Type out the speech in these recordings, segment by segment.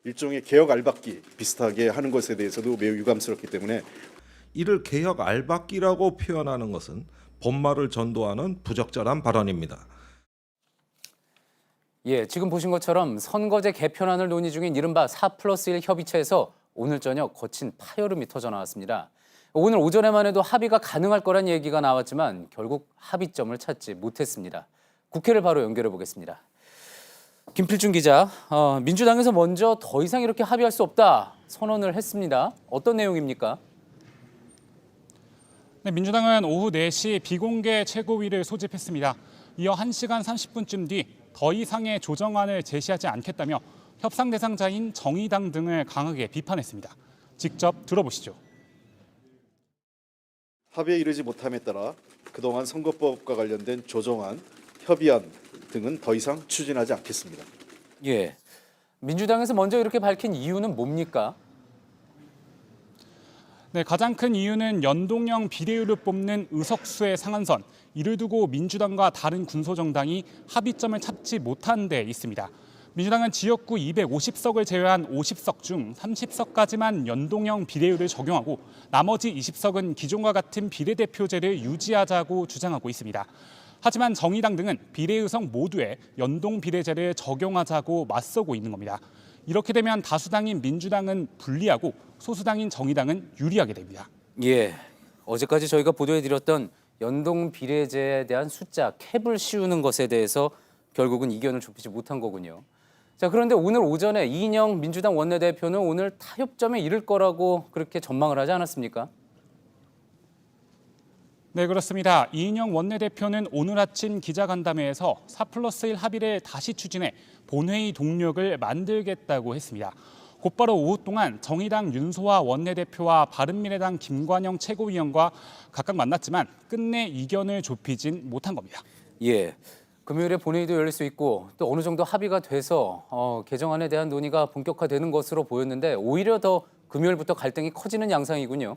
일종의 개혁 알박기 비슷하게 하는 것에 대해서도 매우 유감스럽기 때문에 이를 개혁 알박기라고 표현하는 것은 본말을 전도하는 부적절한 발언입니다. 예, 지금 보신 것처럼 선거제 개편안을 논의 중인 이른바 4+1 협의체에서 오늘 저녁 거친 파열음이 터져 나왔습니다. 오늘 오전에만 해도 합의가 가능할 거란 얘기가 나왔지만 결국 합의점을 찾지 못했습니다. 국회를 바로 연결해 보겠습니다. 김필중 기자, 민주당에서 먼저 더 이상 이렇게 합의할 수 없다 선언을 했습니다. 어떤 내용입니까? 네, 민주당은 오후 4시 비공개 최고위를 소집했습니다. 이어 1시간 30분쯤 뒤 더 이상의 조정안을 제시하지 않겠다며 협상 대상자인 정의당 등을 강하게 비판했습니다. 직접 들어보시죠. 합의에 이르지 못함에 따라 그동안 선거법과 관련된 조정안, 협의안 등은 더 이상 추진하지 않겠습니다. 예, 민주당에서 먼저 이렇게 밝힌 이유는 뭡니까? 네, 가장 큰 이유는 연동형 비례율을 뽑는 의석수의 상한선, 이를 두고 민주당과 다른 군소정당이 합의점을 찾지 못한 데 있습니다. 민주당은 지역구 250석을 제외한 50석 중 30석까지만 연동형 비례율을 적용하고 나머지 20석은 기존과 같은 비례대표제를 유지하자고 주장하고 있습니다. 하지만 정의당 등은 비례의석 모두에 연동 비례제를 적용하자고 맞서고 있는 겁니다. 이렇게 되면 다수당인 민주당은 불리하고 소수당인 정의당은 유리하게 됩니다. 예, 어제까지 저희가 보도해드렸던 연동 비례제에 대한 숫자 캡을 씌우는 것에 대해서 결국은 이견을 좁히지 못한 거군요. 자, 그런데 오늘 오전에 이인영 민주당 원내대표는 오늘 타협점에 이를 거라고 그렇게 전망을 하지 않았습니까? 네, 그렇습니다. 이인영 원내대표는 오늘 아침 기자간담회에서 4+1 합의를 다시 추진해 본회의 동력을 만들겠다고 했습니다. 곧바로 오후 동안 정의당 윤소아 원내대표와 바른미래당 김관영 최고위원과 각각 만났지만 끝내 이견을 좁히진 못한 겁니다. 예, 금요일에 본회의도 열릴 수 있고 또 어느 정도 합의가 돼서 개정안에 대한 논의가 본격화되는 것으로 보였는데 오히려 더 금요일부터 갈등이 커지는 양상이군요.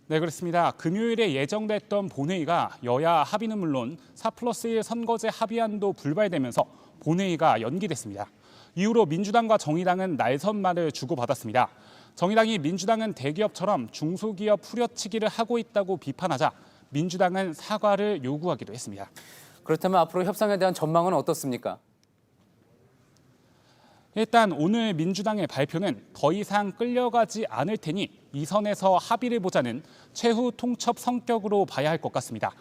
네, 그렇습니다. 금요일에 예정됐던 본회의가 여야 합의는 물론 4+1 선거제 합의안도 불발되면서 본회의가 연기됐습니다. 이후로 민주당과 정의당은 날선말을 주고받았습니다. 정의당이 민주당은 대기업처럼 중소기업 후려치기를 하고 있다고 비판하자 민주당은 사과를 요구하기도 했습니다. 그렇다면 앞으로 협상에 대한 전망은 어떻습니까? 일단 오늘 민주당의 발표는 더 이상 끌려가지 않을 테니 이 선에서 합의를 보자는 최후 통첩 성격으로 봐야 할 것 같습니다.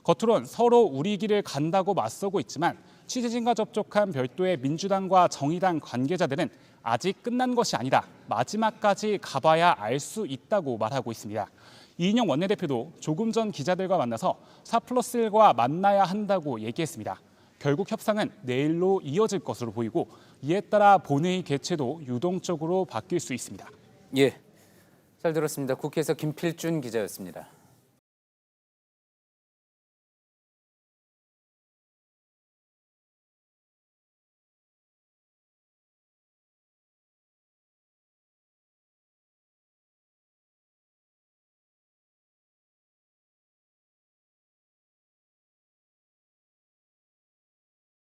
겉으론 서로 우리 길을 간다고 맞서고 있지만 취재진과 접촉한 별도의 민주당과 정의당 관계자들은 아직 끝난 것이 아니다. 마지막까지 가봐야 알 수 있다고 말하고 있습니다. 이인영 원내대표도 조금 전 기자들과 만나서 4+1과 만나야 한다고 얘기했습니다. 결국 협상은 내일로 이어질 것으로 보이고 이에 따라 본회의 개최도 유동적으로 바뀔 수 있습니다. 예, 잘 들었습니다. 국회에서 김필준 기자였습니다.